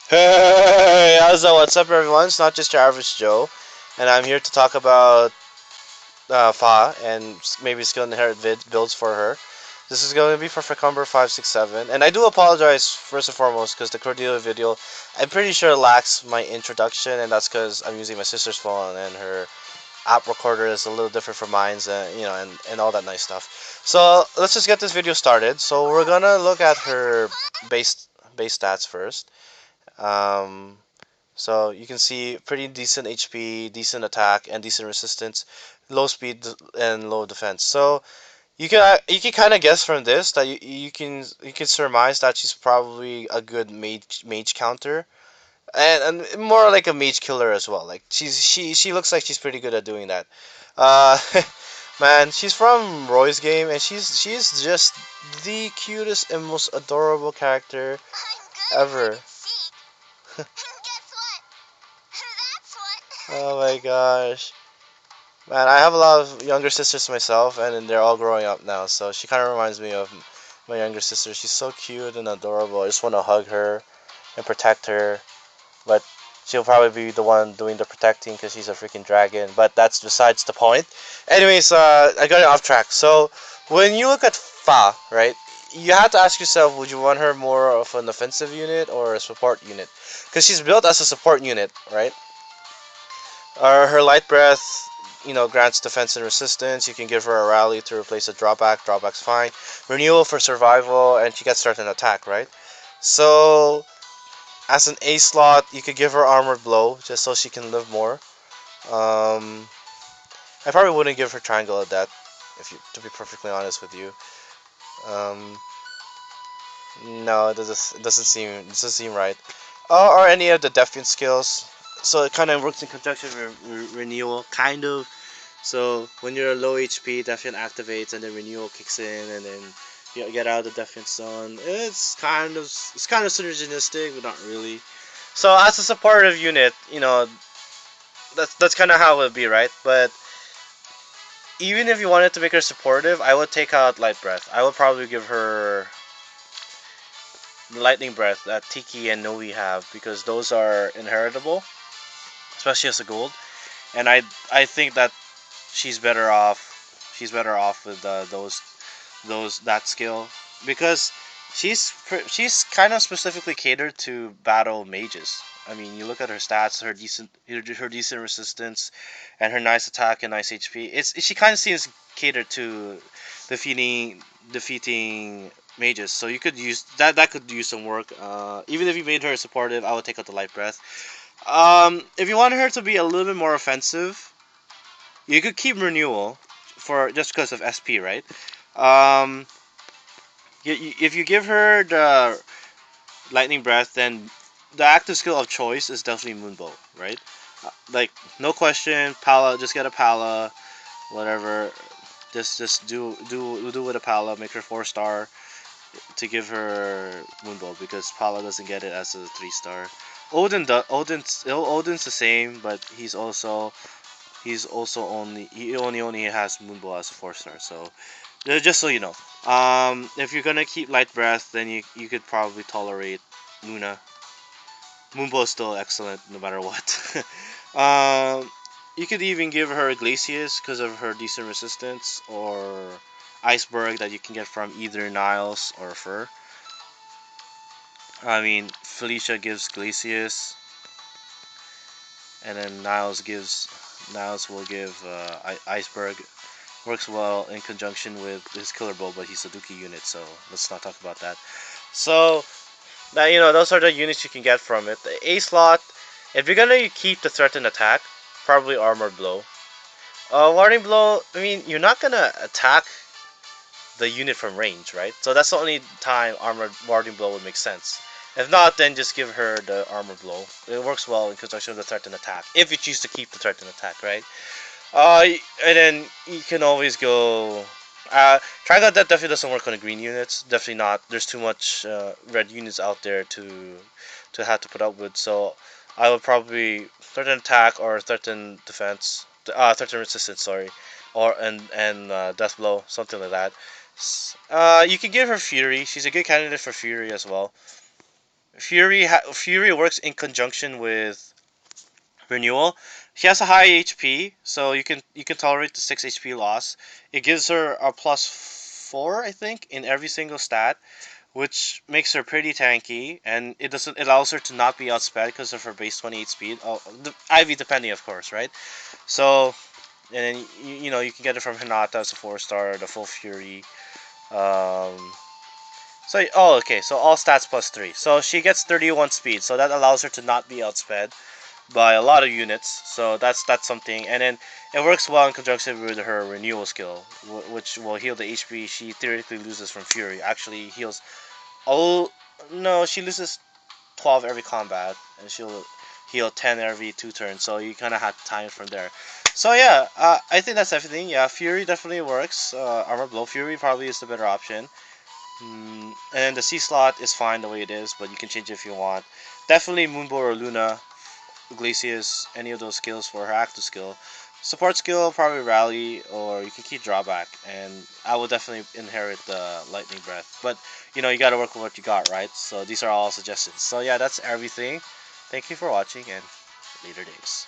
Hey, what's up, everyone? It's not just your average Joe, and I'm here to talk about Fa and maybe skill inherit builds for her. This is going to be for Fricumber 567, and I do apologize first and foremost because the Cordelia video, I'm pretty sure lacks my introduction, and that's because I'm using my sister's phone and her app recorder is a little different from mine's, and all that nice stuff. So let's just get this video started. So we're gonna look at her base base stats first. Um, so you can see pretty decent HP, decent attack, and decent resistance, low speed and low defense. So you can kind of guess from this that you can surmise that she's probably a good mage counter and more like a mage killer as well. Like she looks like she's pretty good at doing that. Uh, man, she's from Roy's game and she's just the cutest and most adorable character ever. Oh my gosh. Man, I have a lot of younger sisters myself, and then they're all growing up now. So she kind of reminds me of my younger sister. She's so cute and adorable. I just want to hug her and protect her, but she'll probably be the one doing the protecting because she's a freaking dragon. But that's besides the point. Anyways, I got it off track. So when you look at Fa, right, you have to ask yourself, would you want her more of an offensive unit or a support unit? Because she's built as a support unit, right? Her light breath, grants defense and resistance. You can give her a rally to replace a drawback. Drawback's fine. Renewal for survival, and she gets certain attack, right? So as an A slot, you could give her armored blow just so she can live more. Um, I probably wouldn't give her triangle of death, to be perfectly honest with you. Um, no, it doesn't seem right. Or any of the defiant skills. So it kind of works in conjunction with renewal, kind of. So when you're low HP, Defiant activates, and then Renewal kicks in, and then you get out of the Defiant zone. It's kind of synergistic, but not really. So as a supportive unit, that's kind of how it would be, right? But even if you wanted to make her supportive, I would take out Light Breath. I would probably give her Lightning Breath that Tiki and Noe have because those are inheritable, especially as a gold. And I think that she's better off. She's better off with those that skill because she's kind of specifically catered to battle mages. I mean, you look at her stats, her decent resistance, and her nice attack and nice HP. She kind of seems catered to defeating mages. So you could use that. That could use some work. Even if you made her supportive, I would take out the light breath. If you want her to be a little bit more offensive, you could keep renewal for just because of SP, right? Um, if you give her the lightning breath, then the active skill of choice is definitely moonbow, right? Like no question, Pala, just get a Pala, whatever. Just do with a Pala, make her 4 star to give her moonbow because Pala doesn't get it as a 3 star. Odin's the same, but he's also only has moonbow as a 4 star. So just so you know, if you're gonna keep light breath, then you could probably tolerate Luna. Moonbow is still excellent no matter what. um, you could even give her Glacius because of her decent resistance, or Iceberg that you can get from either Niles or Fur. I mean, Felicia gives Glacius, and then Niles will give Iceberg. Works well in conjunction with his Killer Bow, but he's a Dookie unit, so let's not talk about that. So that those are the units you can get from it. The A slot, if you're gonna keep the threat and attack, probably Armored Blow. Warding Blow, I mean, you're not gonna attack the unit from range, right? So that's the only time Armored Warding Blow would make sense. If not, then just give her the Armored Blow. It works well in conjunction with the threat and attack, if you choose to keep the threat and attack, right? Uh, and then you can always go. Trigon that definitely doesn't work on the green units. Definitely not. There's too much red units out there to have to put up with. So I would probably threaten attack or threaten defense, threaten resistance. Sorry, or and death blow, something like that. You can give her fury. She's a good candidate for fury as well. Fury works in conjunction with Renewal. She has a high HP, so you can tolerate the 6 HP loss. It gives her a +4, I think, in every single stat, which makes her pretty tanky, and it allows her to not be outsped because of her base 28 speed. Oh, the IV depending, of course, right? So, and then you can get it from Hinata as a 4 star, the full Fury. Um, okay, so all stats +3. So she gets 31 speed, so that allows her to not be outsped by a lot of units. So that's something, and then it works well in conjunction with her renewal skill, which will heal the HP she theoretically loses from Fury. Actually heals. Oh no, she loses 12 every combat, and she'll heal 10 every 2 turns. So you kind of have to time it from there. So yeah, I think that's everything. Yeah, Fury definitely works. Armor Blow Fury probably is the better option. And the C slot is fine the way it is, but you can change it if you want. Definitely Moonbow or Luna, Iglesias, any of those skills for her active skill. Support skill, probably Rally, or you can keep Drawback, and I will definitely inherit the Lightning Breath. But, you gotta work with what you got, right? So these are all suggestions. So yeah, that's everything. Thank you for watching, and later days.